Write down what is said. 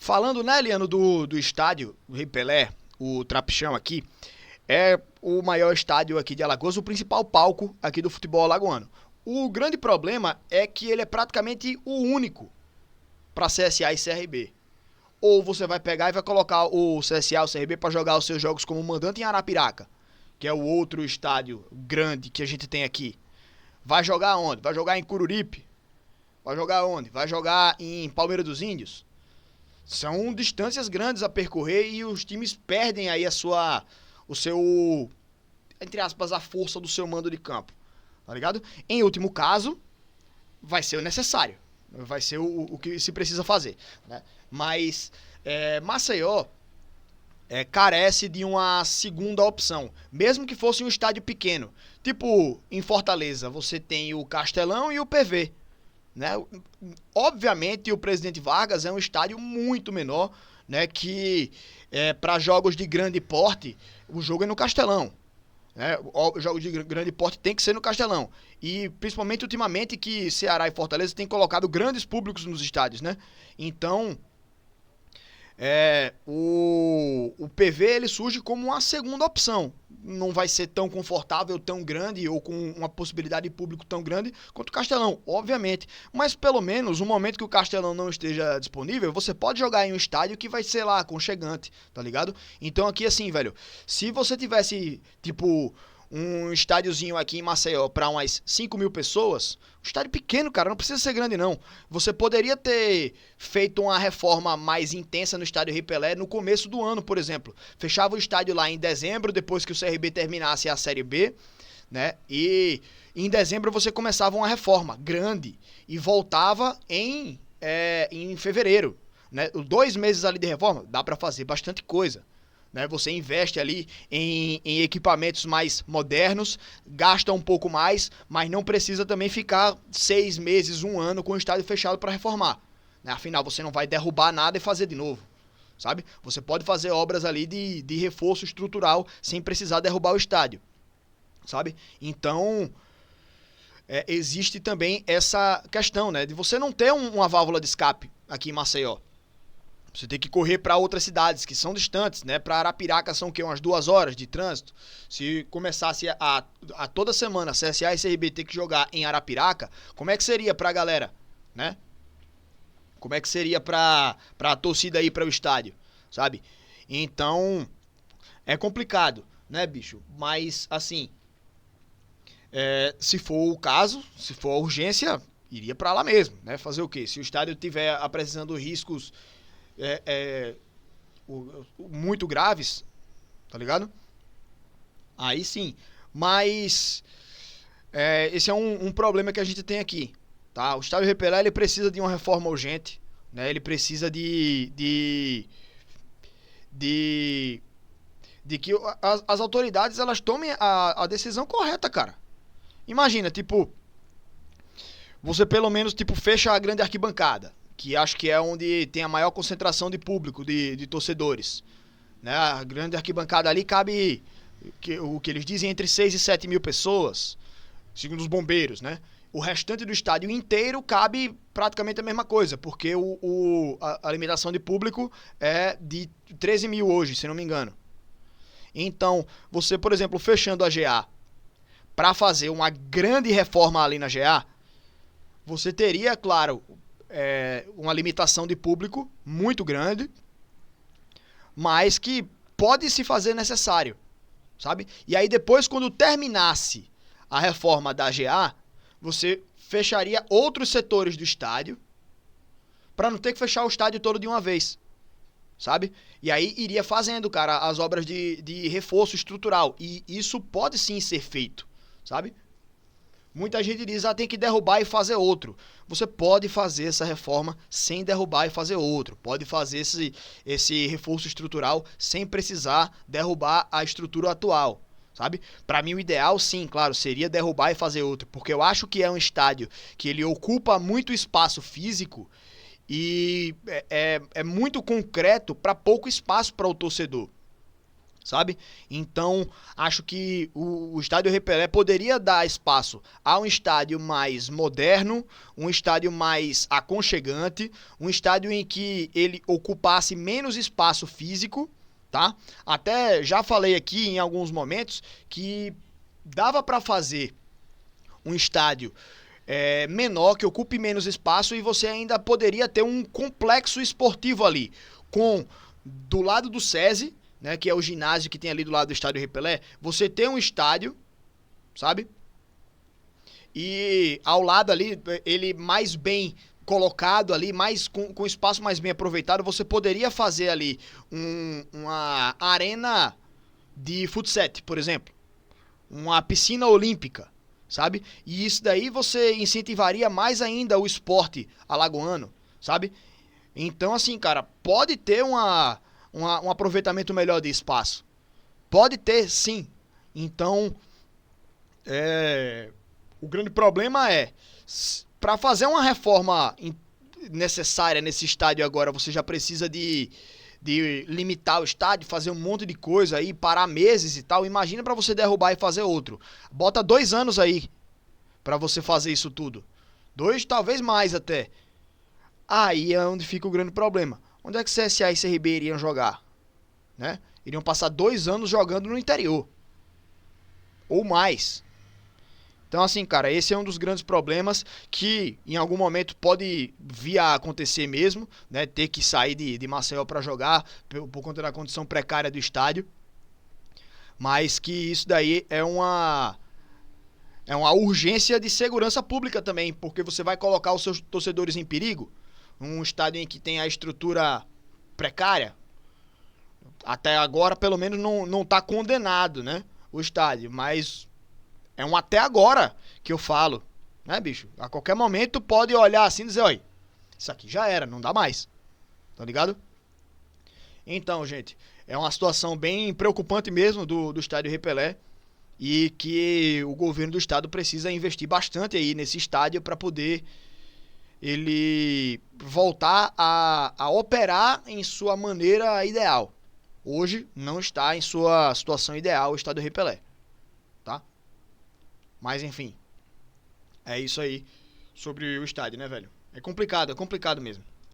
Falando, né, Eliano, do estádio do Rei Pelé, o Trapichão aqui, é o maior estádio aqui de Alagoas, o principal palco aqui do futebol alagoano. O grande problema é que ele é praticamente o único para CSA e CRB. Ou você vai pegar e vai colocar o CSA ou o CRB para jogar os seus jogos como mandante em Arapiraca, que é o outro estádio grande que a gente tem aqui. Vai jogar onde? Vai jogar em Cururipe? Vai jogar onde? Vai jogar em Palmeira dos Índios? São distâncias grandes a percorrer e os times perdem aí o seu, entre aspas, a força do seu mando de campo, tá ligado? Em último caso, vai ser o necessário, vai ser o que se precisa fazer, né? Mas Maceió carece de uma segunda opção, mesmo que fosse um estádio pequeno. Tipo, em Fortaleza, você tem o Castelão e o PV, né? Obviamente o Presidente Vargas é um estádio muito menor, né? Que para jogos de grande porte, o jogo é no Castelão. Né? Jogos de grande porte tem que ser no Castelão. E principalmente ultimamente que Ceará e Fortaleza têm colocado grandes públicos nos estádios, né? Então, o PV ele surge como uma segunda opção. Não vai ser tão confortável, tão grande ou com uma possibilidade de público tão grande quanto o Castelão, obviamente. Mas pelo menos no momento que o Castelão não esteja disponível, você pode jogar em um estádio que vai ser lá aconchegante, tá ligado? Então aqui assim, velho, se você tivesse tipo um estádiozinho aqui em Maceió para umas 5 mil pessoas, um estádio pequeno, cara, não precisa ser grande não. Você poderia ter feito uma reforma mais intensa no estádio Rei Pelé no começo do ano, por exemplo. Fechava o estádio lá em dezembro, depois que o CRB terminasse a Série B, né? E em dezembro você começava uma reforma grande e voltava em fevereiro, né? 2 meses ali de reforma, dá para fazer bastante coisa. Né? Você investe ali em equipamentos mais modernos, gasta um pouco mais, mas não precisa também ficar 6 meses, um ano com o estádio fechado para reformar. Né? Afinal, você não vai derrubar nada e fazer de novo, sabe? Você pode fazer obras ali de reforço estrutural sem precisar derrubar o estádio, sabe? Então, existe também essa questão, né? De você não ter uma válvula de escape aqui em Maceió. Você tem que correr para outras cidades que são distantes, né? Para Arapiraca são o quê? Umas 2 horas de trânsito. Se começasse a toda semana CSA e CRB ter que jogar em Arapiraca, como é que seria pra galera, né? Como é que seria pra torcida ir para o estádio, sabe? Então, é complicado, né, bicho? Mas, assim, se for o caso, se for a urgência, iria para lá mesmo, né? Fazer o quê? Se o estádio tiver apresentando riscos é, é, muito graves, tá ligado? Aí sim. Mas esse é um problema que a gente tem aqui, tá? O estádio Repelé ele precisa de uma reforma urgente, né? Ele precisa de, de que as autoridades elas tomem a decisão correta, cara. Imagina, tipo, você pelo menos tipo fecha a grande arquibancada, que acho que é onde tem a maior concentração de público, de torcedores. Né? A grande arquibancada ali cabe o que eles dizem entre 6 e 7 mil pessoas, segundo os bombeiros, né? O restante do estádio inteiro cabe praticamente a mesma coisa, porque a limitação de público é de 13 mil hoje, se não me engano. Então, você, por exemplo, fechando a GA para fazer uma grande reforma ali na GA, você teria, claro, uma limitação de público muito grande, mas que pode se fazer necessário, sabe? E aí depois, quando terminasse a reforma da GA, você fecharia outros setores do estádio para não ter que fechar o estádio todo de uma vez, sabe? E aí iria fazendo, cara, as obras de reforço estrutural. E isso pode sim ser feito, sabe? Muita gente diz, tem que derrubar e fazer outro. Você pode fazer essa reforma sem derrubar e fazer outro. Pode fazer esse reforço estrutural sem precisar derrubar a estrutura atual, sabe? Para mim o ideal, sim, claro, seria derrubar e fazer outro. Porque eu acho que é um estádio que ele ocupa muito espaço físico e é muito concreto para pouco espaço para o torcedor. sabe? Então, acho que o estádio Rei Pelé poderia dar espaço a um estádio mais moderno, um estádio mais aconchegante, um estádio em que ele ocupasse menos espaço físico, tá? Até já falei aqui em alguns momentos que dava para fazer um estádio menor, que ocupe menos espaço, e você ainda poderia ter um complexo esportivo ali, com do lado do SESI, né, que é o ginásio que tem ali do lado do estádio Rei Pelé, você tem um estádio, sabe? E ao lado ali, ele mais bem colocado ali, mais com espaço mais bem aproveitado, você poderia fazer ali uma arena de futsal, por exemplo, uma piscina olímpica, sabe? E isso daí você incentivaria mais ainda o esporte alagoano, sabe? Então, assim, cara, pode ter um aproveitamento melhor de espaço. Pode ter, sim. Então, o grande problema é, para fazer uma reforma necessária nesse estádio agora, você já precisa de limitar o estádio, fazer um monte de coisa aí, parar meses e tal. Imagina para você derrubar e fazer outro. Bota 2 anos aí para você fazer isso tudo. 2, talvez mais até. Aí é onde fica o grande problema. Onde é que CSA e CRB iriam jogar? Né? Iriam passar 2 anos jogando no interior. Ou mais. Então, assim, cara, esse é um dos grandes problemas que em algum momento pode vir a acontecer mesmo, né? Ter que sair de Maceió para jogar por conta da condição precária do estádio. Mas que isso daí é uma urgência de segurança pública também, porque você vai colocar os seus torcedores em perigo. Um estádio em que tem a estrutura precária, até agora pelo menos não está condenado, né? O estádio, mas é um até agora que eu falo, né, bicho? A qualquer momento pode olhar assim e dizer, olha, isso aqui já era, não dá mais, tá ligado? Então, gente, é uma situação bem preocupante mesmo do estádio Rei Pelé, e que o governo do estado precisa investir bastante aí nesse estádio para poder ele voltar a operar em sua maneira ideal. Hoje não está em sua situação ideal o estádio Rei Pelé, tá? Mas enfim, é isso aí sobre o estádio, né, velho? É complicado mesmo.